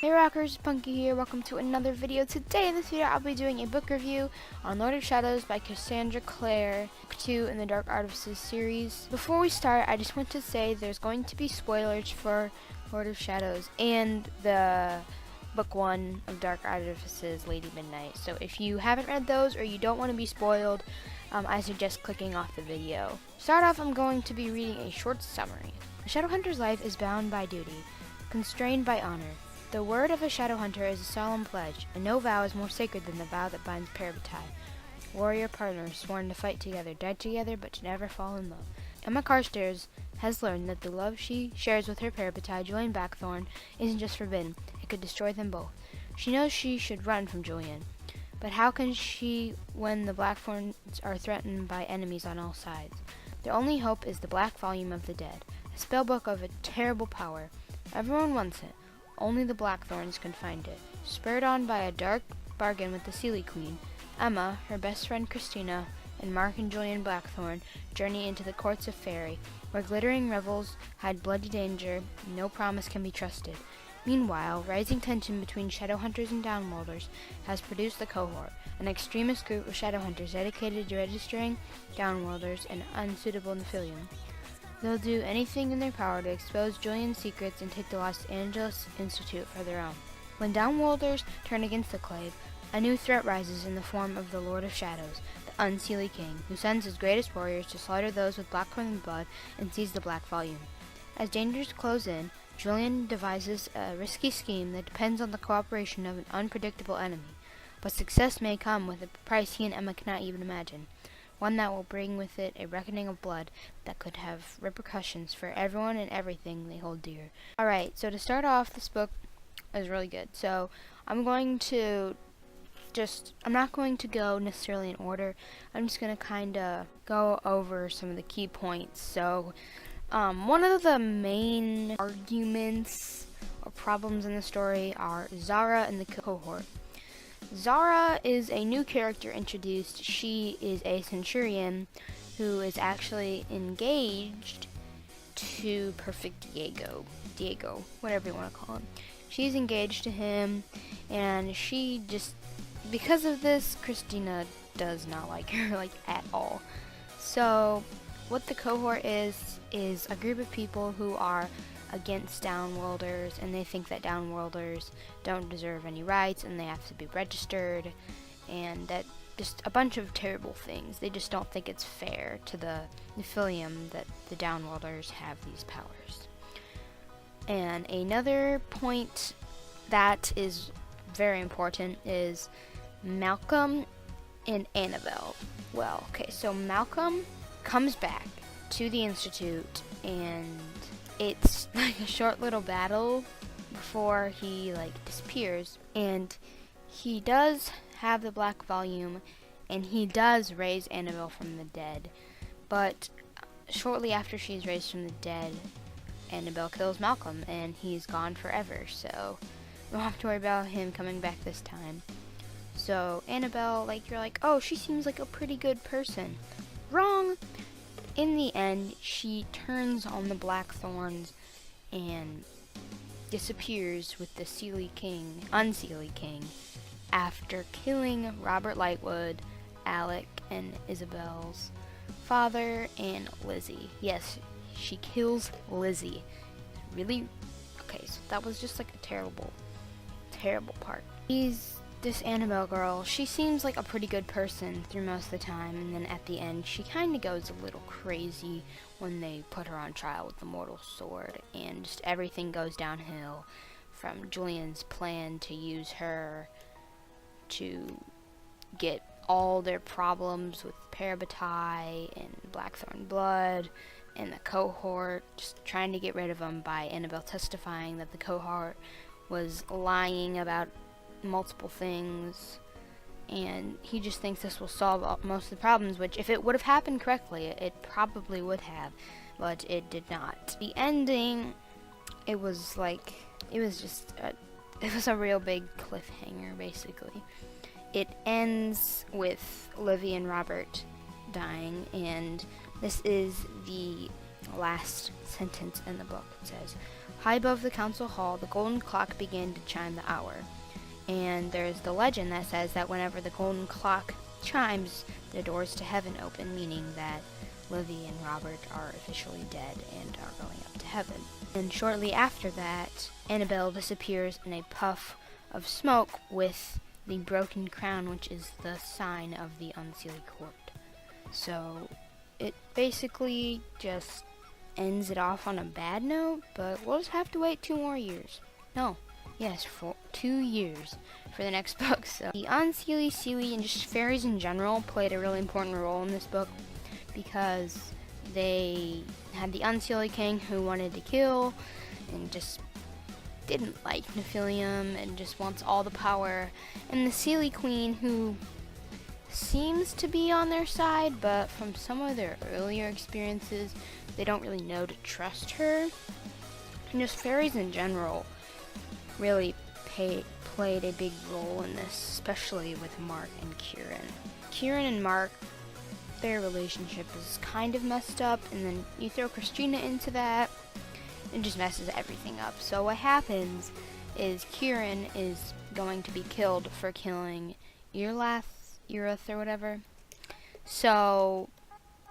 Hey Rockers, Punky here, welcome to another video. Today in this video I'll be doing a book review on Lord of Shadows by Cassandra Clare, book 2 in the Dark Artifices series. Before we start, I just want to say there's going to be spoilers for Lord of Shadows and the book 1 of Dark Artifices, Lady Midnight. So if you haven't read those or you don't want to be spoiled, I suggest clicking off the video. To start off, I'm going to be reading a short summary. A Shadowhunter's life is bound by duty, constrained by honor. The word of a Shadowhunter is a solemn pledge, and no vow is more sacred than the vow that binds Parabatai. Warrior partners sworn to fight together, die together, but to never fall in love. Emma Carstairs has learned that the love she shares with her Parabatai, Julian Blackthorn, isn't just forbidden, it could destroy them both. She knows she should run from Julian. But how can she when the Blackthorns are threatened by enemies on all sides? Their only hope is the Black Volume of the Dead, a spellbook of a terrible power. Everyone wants it. Only the Blackthorns can find it. Spurred on by a dark bargain with the Seelie Queen, Emma, her best friend Christina, and Mark and Julian Blackthorn journey into the courts of Fairy, where glittering revels hide bloody danger, and no promise can be trusted. Meanwhile, rising tension between Shadowhunters and Downworlders has produced the Cohort, an extremist group of Shadowhunters dedicated to registering Downworlders and unsuitable Nephilium. They'll do anything in their power to expose Julian's secrets and take the Los Angeles Institute for their own. When Downworlders turn against the Clave, a new threat rises in the form of the Lord of Shadows, the Unseelie King, who sends his greatest warriors to slaughter those with Blackthorn blood and seize the Black Volume. As dangers close in, Julian devises a risky scheme that depends on the cooperation of an unpredictable enemy, but success may come with a price he and Emma cannot even imagine. One that will bring with it a reckoning of blood that could have repercussions for everyone and everything they hold dear. Alright, so to start off, this book is really good. So I'm not going to go necessarily in order. I'm just going to kind of go over some of the key points. So one of the main arguments or problems in the story are Zara and the Cohort. Zara is a new character introduced. She is a centurion who is actually engaged to Perfect Diego, whatever you want to call him. She's engaged to him, and she just, because of this, Christina does not like her, like, at all. So, what the Cohort is a group of people who are against Downworlders, and they think that Downworlders don't deserve any rights and they have to be registered, and that just a bunch of terrible things. They just don't think it's fair to the Nephilium that the Downworlders have these powers. And another point that is very important is Malcolm and Annabelle. Well, okay, so Malcolm comes back to the Institute, and it's like a short little battle before he disappears, and he does have the Black Volume, and he does raise Annabelle from the dead, but shortly after she's raised from the dead, Annabelle kills Malcolm, and he's gone forever, so you don't have to worry about him coming back this time. So Annabelle, you're like, oh, she seems like a pretty good person. Wrong! In the end, she turns on the Blackthorns and disappears with the Unseelie King, after killing Robert Lightwood, Alec and Isabel's father, and Lizzie. Yes, she kills Lizzie. Really? Okay, so that was just like a terrible part. This Annabelle girl, she seems like a pretty good person through most of the time, and then at the end she kind of goes a little crazy when they put her on trial with the mortal sword, and just everything goes downhill from Julian's plan to use her to get all their problems with Parabatai and Blackthorn blood and the Cohort, just trying to get rid of them by Annabelle testifying that the Cohort was lying about multiple things, and he just thinks this will solve most of the problems, which if it would have happened correctly, it probably would have, but it did not. The ending, it was a real big cliffhanger, basically. It ends with Livy and Robert dying, and this is the last sentence in the book. It says, "High above the council hall, the golden clock began to chime the hour." And there's the legend that says that whenever the golden clock chimes, the doors to heaven open, meaning that Livy and Robert are officially dead and are going up to heaven. And shortly after that, Annabelle disappears in a puff of smoke with the broken crown, which is the sign of the unseelie court. So it basically just ends it off on a bad note, but we'll just have to wait 2 more years. No, yes, for 2 years for the next book. So the unseelie, seelie, and just fairies in general played a really important role in this book, because they had the unseelie king who wanted to kill and just didn't like Nephilim and just wants all the power, and the seelie queen who seems to be on their side, but from some of their earlier experiences they don't really know to trust her. And just fairies in general really played a big role in this, especially with Mark and Kieran. Kieran and Mark, their relationship is kind of messed up, and then you throw Christina into that, it just messes everything up. So what happens is Kieran is going to be killed for killing Erath or whatever. So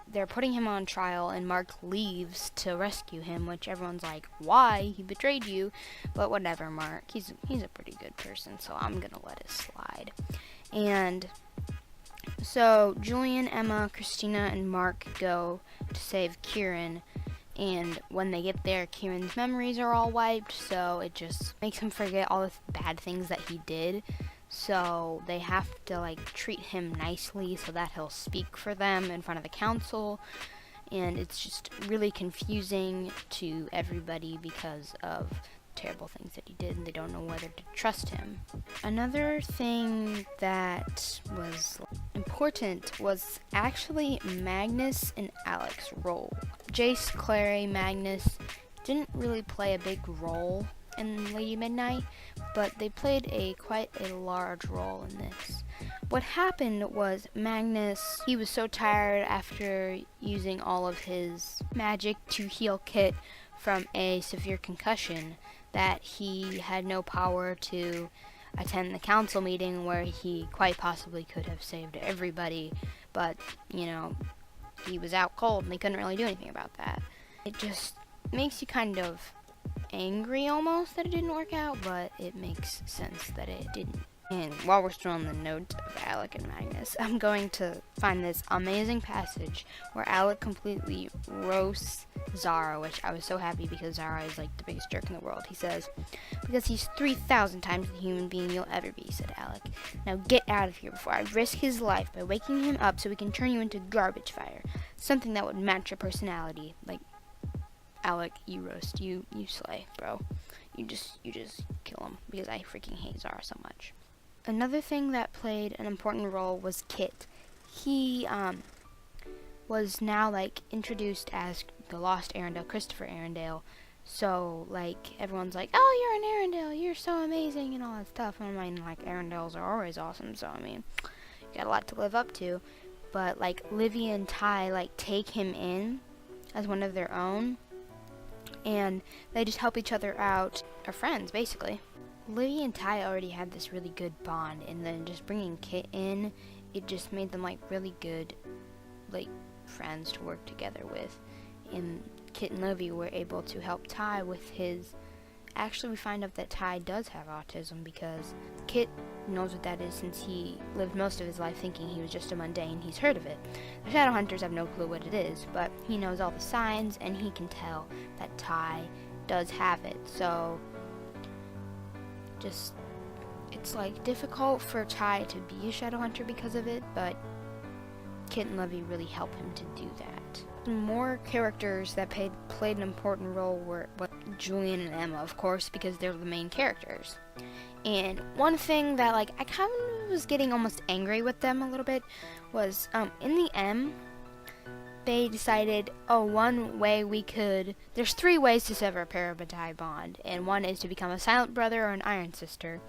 they're putting him on trial, and Mark leaves to rescue him, which everyone's like, why? He betrayed you. But whatever, Mark. He's a pretty good person, so I'm gonna let it slide. And so Julian, Emma, Christina, and Mark go to save Kieran, and when they get there, Kieran's memories are all wiped, so it just makes him forget all the bad things that he did. So they have to treat him nicely so that he'll speak for them in front of the council, and it's just really confusing to everybody because of terrible things that he did, and they don't know whether to trust him. Another thing that was important was actually Magnus and Alec's role. Jace, Clary, Magnus didn't really play a big role in Lady Midnight, but they played quite a large role in this. What happened was Magnus, he was so tired after using all of his magic to heal Kit from a severe concussion that he had no power to attend the council meeting where he quite possibly could have saved everybody, but he was out cold and they couldn't really do anything about that. It just makes you kind of angry almost that it didn't work out, but it makes sense that it didn't. And while we're still on the note of Alec and Magnus, I'm going to find this amazing passage where Alec completely roasts Zara, which I was so happy because Zara is the biggest jerk in the world. He says, "Because he's 3,000 times the human being you'll ever be," said Alec. "Now get out of here before I risk his life by waking him up so we can turn you into garbage fire. Something that would match your personality." Alec, you roast, you slay, bro. You just kill him because I freaking hate Zara so much. Another thing that played an important role was Kit. He was now introduced as the lost Arendelle, Christopher Arendelle. So everyone's like, "Oh, you're an Arendelle, you're so amazing," and all that stuff. And I mean, Arendelles are always awesome. So I mean, you got a lot to live up to. But Livy and Ty take him in as one of their own, and they just help each other out. Are friends basically. Livy and Ty already had this really good bond, and then just bringing Kit in, it just made them really good friends to work together with. And Kit and Livy were able to help Ty with his. Actually, we find out that Ty does have autism because Kit knows what that is since he lived most of his life thinking he was just a mundane. He's heard of it. The Shadowhunters have no clue what it is, but he knows all the signs and he can tell that Ty does have it. So it's difficult for Ty to be a Shadowhunter because of it, but Kit and Livy really help him to do that. More characters that played an important role were Julian and Emma, of course, because they're the main characters. And one thing that I kind of was getting almost angry with them a little bit was in the M, they decided, there's 3 ways to sever a parabatai bond, and one is to become a silent brother or an iron sister,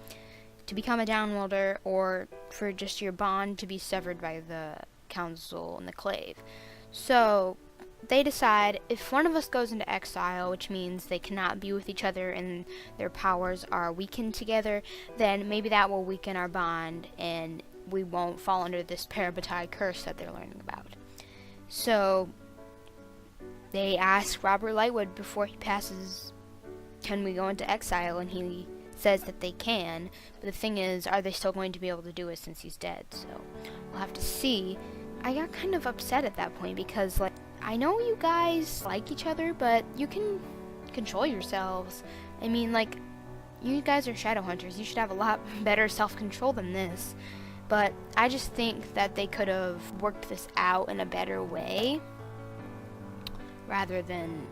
to become a downworlder, or for just your bond to be severed by the council and the clave. So they decide if one of us goes into exile, which means they cannot be with each other and their powers are weakened together, then maybe that will weaken our bond and we won't fall under this parabatai curse that they're learning about. So they ask Robert Lightwood before he passes, can we go into exile? And he says that they can, but the thing is, are they still going to be able to do it since he's dead? So we'll have to see. I got kind of upset at that point because, like, I know you guys like each other, but you can control yourselves. I mean, like, you guys are shadow hunters. You should have a lot better self-control than this. But I just think that they could have worked this out in a better way rather than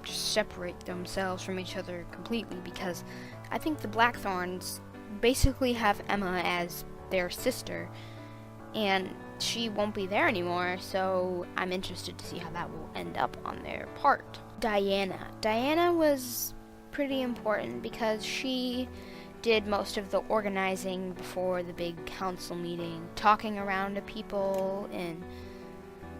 just separate themselves from each other completely, because I think the Blackthorns basically have Emma as their sister, and she won't be there anymore, so I'm interested to see how that will end up on their part. Diana was pretty important because she did most of the organizing before the big council meeting, talking around to people and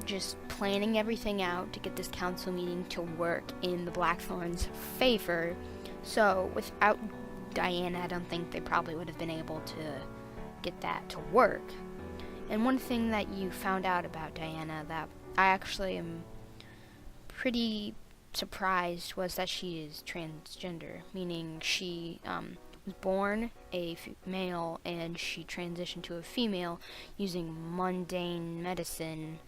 just planning everything out to get this council meeting to work in the Blackthorns' favor. So without Diana, I don't think they probably would have been able to get that to work. And one thing that you found out about Diana that I actually am pretty surprised was that she is transgender, meaning she was born a male and she transitioned to a female using mundane medicine.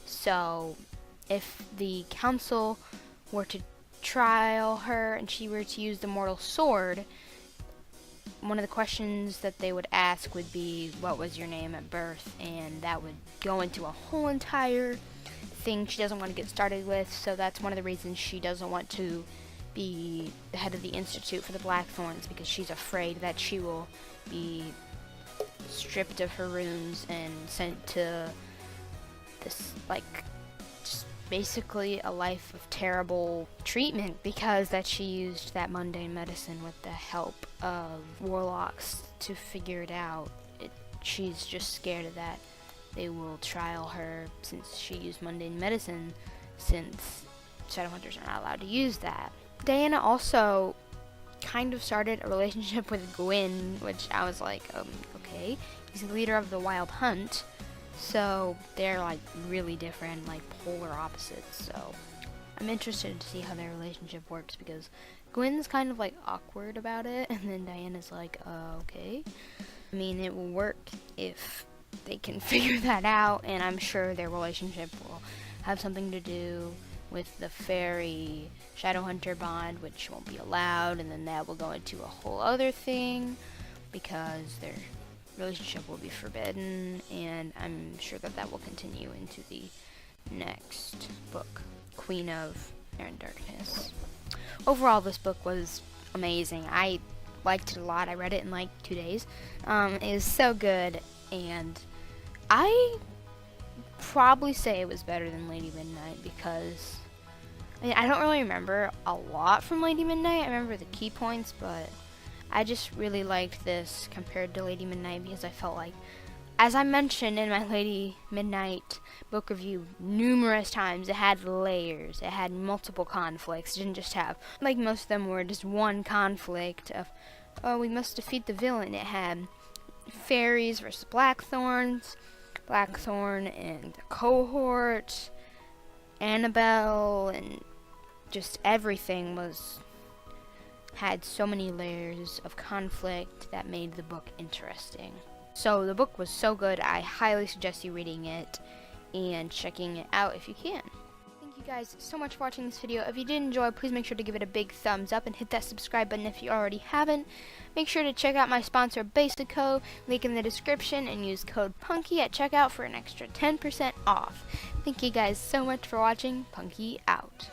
So if the council were to trial her and she were to use the mortal sword, one of the questions that they would ask would be, what was your name at birth? And that would go into a whole entire thing she doesn't want to get started with. So that's one of the reasons she doesn't want to be the head of the Institute for the Blackthorns, because she's afraid that she will be stripped of her runes and sent to this, like, just basically a life of terrible treatment because that she used that mundane medicine with the help of warlocks to figure it out. She's just scared of that they will trial her since she used mundane medicine, since Shadowhunters are not allowed to use that. Diana also kind of started a relationship with Gwyn, which I was like, okay. He's the leader of the Wild Hunt, so they're like really different, like polar opposites. So I'm interested to see how their relationship works, because Gwyn's kind of like awkward about it, and then Diana's like, okay. I mean, it will work if they can figure that out, and I'm sure their relationship will have something to do with the fairy Shadowhunter bond, which won't be allowed, and then that will go into a whole other thing because their relationship will be forbidden, and I'm sure that that will continue into the next book, Queen of Air and Darkness. Overall, this book was amazing. I liked it a lot. I read it in like 2 days. It was so good, and I probably say it was better than Lady Midnight because I don't really remember a lot from Lady Midnight. I remember the key points, but I just really liked this compared to Lady Midnight because I felt like, as I mentioned in my Lady Midnight book review numerous times, it had layers. It had multiple conflicts. It didn't just have, like most of them were just one conflict of, oh, we must defeat the villain. It had fairies versus Blackthorns, Blackthorn and the cohort, Annabelle, and just everything had so many layers of conflict that made the book interesting. So the book was so good, I highly suggest you reading it and checking it out if you can. Thank you guys so much for watching this video. If you did enjoy, please make sure to give it a big thumbs up and hit that subscribe button if you already haven't. Make sure to check out my sponsor Basico, link in the description, and use code PUNKY at checkout for an extra 10% off. Thank you guys so much for watching. Punky out.